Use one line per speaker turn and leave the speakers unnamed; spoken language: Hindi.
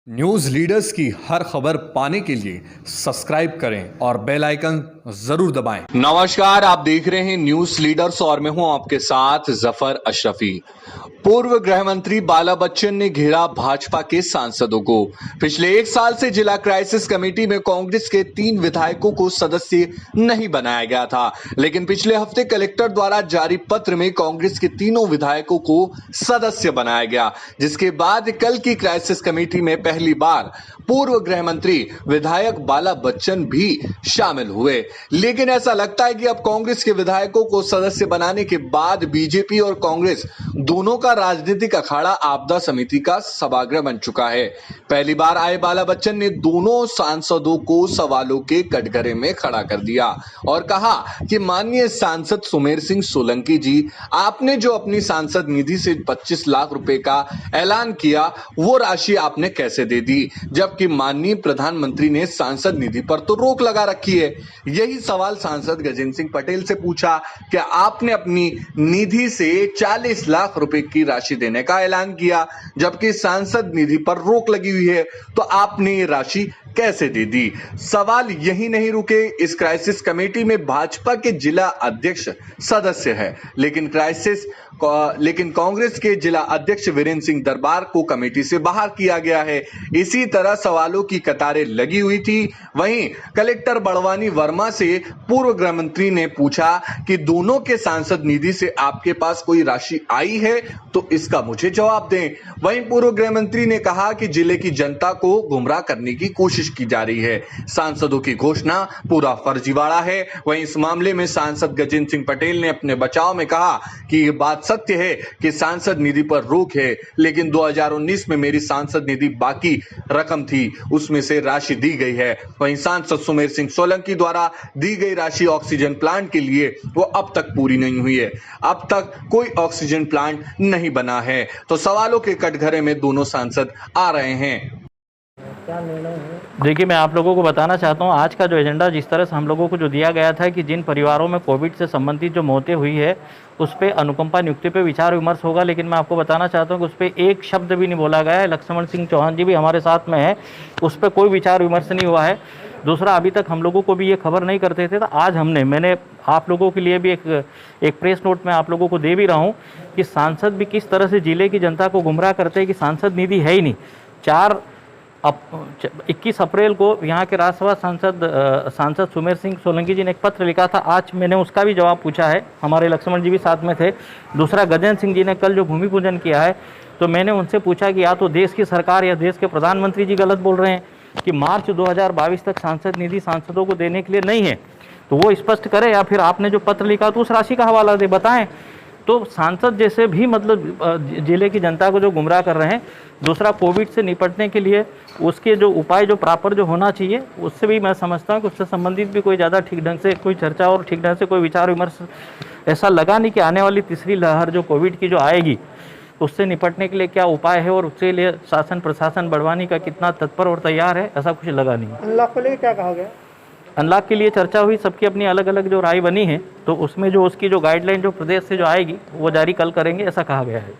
न्यूज लीडर्स की हर खबर पाने के लिए सब्सक्राइब करें और बेल आइकन जरूर दबाएं। नमस्कार, आप देख रहे हैं न्यूज लीडर्स और मैं हूं आपके साथ जफर अशरफी। पूर्व गृह मंत्री बाला बच्चन ने घेरा भाजपा के सांसदों को। पिछले एक साल से जिला क्राइसिस कमेटी में कांग्रेस के 3 विधायकों को सदस्य नहीं बनाया गया था, लेकिन पिछले हफ्ते कलेक्टर द्वारा जारी पत्र में कांग्रेस के तीनों विधायकों को सदस्य बनाया गया, जिसके बाद कल की क्राइसिस कमेटी में पहली बार पूर्व गृह मंत्री विधायक बाला बच्चन भी शामिल हुए। लेकिन ऐसा लगता है कि अब कांग्रेस के विधायकों को सदस्य बनाने के बाद बीजेपी और कांग्रेस दोनों का राजनीतिक अखाड़ा आपदा समिति का सभागृह बन चुका है। पहली बार आए बाला बच्चन ने दोनों सांसदों को सवालों के कटघरे में खड़ा कर दिया और कहा कि माननीय सांसद सुमेर सिंह सोलंकी जी, आपने जो अपनी सांसद निधि से 25 लाख रुपए का ऐलान किया, वो राशि आपने कैसे दे दी, जबकि माननीय प्रधानमंत्री ने सांसद निधि पर तो रोक लगा रखी है। यही सवाल सांसद गजेंद्र सिंह पटेल से पूछा कि आपने अपनी निधि से 40 लाख रुपए की राशि देने का ऐलान किया, जबकि सांसद निधि पर रोक लगी हुई है, तो आपने ये राशि कैसे दे दी। सवाल यही नहीं रुके। इस क्राइसिस कमेटी में भाजपा के जिला अध्यक्ष सदस्य है, लेकिन कांग्रेस के जिला अध्यक्ष वीरेंद्र सिंह दरबार को कमेटी से बाहर किया गया है। इसी तरह सवालों की कतारें लगी हुई थी। वहीं कलेक्टर बड़वानी वर्मा से पूर्व गृह मंत्री ने पूछा कि दोनों के सांसद निधि से आपके पास कोई राशि आई है तो इसका मुझे जवाब दें। वहीं पूर्व गृह मंत्री ने कहा कि जिले की जनता को गुमराह करने की कोशिश की जा रही है। सांसदों की घोषणा पूरा फर्जीवाड़ा है। वहीं इस मामले में सांसद गजेंद्र सिंह पटेल ने अपने बचाव में कहा कि यह बात सत्य है कि सांसद निधि पर रोक है, लेकिन 2019 में मेरी सांसद निधि बाकी रकम थी, उसमें से राशि दी गई है। वहीं सांसद सुमेर सिंह सोलंकी द्वारा दी गई राशि ऑक्सीजन प्लांट के लिए वो अब तक पूरी नहीं हुई है। अब तक कोई ऑक्सीजन प्लांट नहीं बना है। तो सवालों के कटघरे में दोनों सांसद आ रहे हैं।
देखिए, मैं आप लोगों को बताना चाहता हूँ, आज का जो एजेंडा जिस तरह से हम लोगों को जो दिया गया था कि जिन परिवारों में कोविड से संबंधित जो मौतें हुई है उस पर अनुकंपा नियुक्ति पे विचार विमर्श होगा, लेकिन मैं आपको बताना चाहता हूँ कि उस पर एक शब्द भी नहीं बोला गया है। लक्ष्मण सिंह चौहान जी भी हमारे साथ में है, उस पर कोई विचार विमर्श नहीं हुआ है। दूसरा, अभी तक हम लोगों को भी ये खबर नहीं करते थे, तो आज मैंने आप लोगों के लिए भी एक प्रेस नोट में आप लोगों को दे भी रहा हूँ कि सांसद भी किस तरह से जिले की जनता को गुमराह करते हैं कि सांसद निधि है ही नहीं। 21 अप्रैल को यहाँ के राज्यसभा सांसद सुमेर सिंह सोलंकी जी ने एक पत्र लिखा था, आज मैंने उसका भी जवाब पूछा है। हमारे लक्ष्मण जी भी साथ में थे। दूसरा, गजेंद्र सिंह जी ने कल जो भूमि पूजन किया है, तो मैंने उनसे पूछा कि या तो देश की सरकार या देश के प्रधानमंत्री जी गलत बोल रहे हैं कि मार्च 2022 तक सांसद निधि सांसदों को देने के लिए नहीं है, तो वो स्पष्ट करे, या फिर आपने जो पत्र लिखा तो उस राशि का हवाला दे, बताएं। तो सांसद जैसे भी मतलब जिले की जनता को जो गुमराह कर रहे हैं। दूसरा, कोविड से निपटने के लिए उसके जो उपाय जो प्रॉपर जो होना चाहिए, उससे भी मैं समझता हूँ कि उससे संबंधित भी कोई ज़्यादा ठीक ढंग से कोई चर्चा और ठीक ढंग से कोई विचार विमर्श ऐसा लगा नहीं कि आने वाली तीसरी लहर जो कोविड की जो आएगी उससे निपटने के लिए क्या उपाय है और उसके लिए शासन प्रशासन बड़वानी का कितना तत्पर और तैयार है, ऐसा कुछ लगा नहीं।
अनलॉक के लिए क्या कहा गया?
अनलॉक के लिए चर्चा हुई, सबकी अपनी अलग अलग जो राय बनी है, तो उसमें जो उसकी जो गाइडलाइन जो प्रदेश से जो आएगी वो जारी कल करेंगे, ऐसा कहा गया है।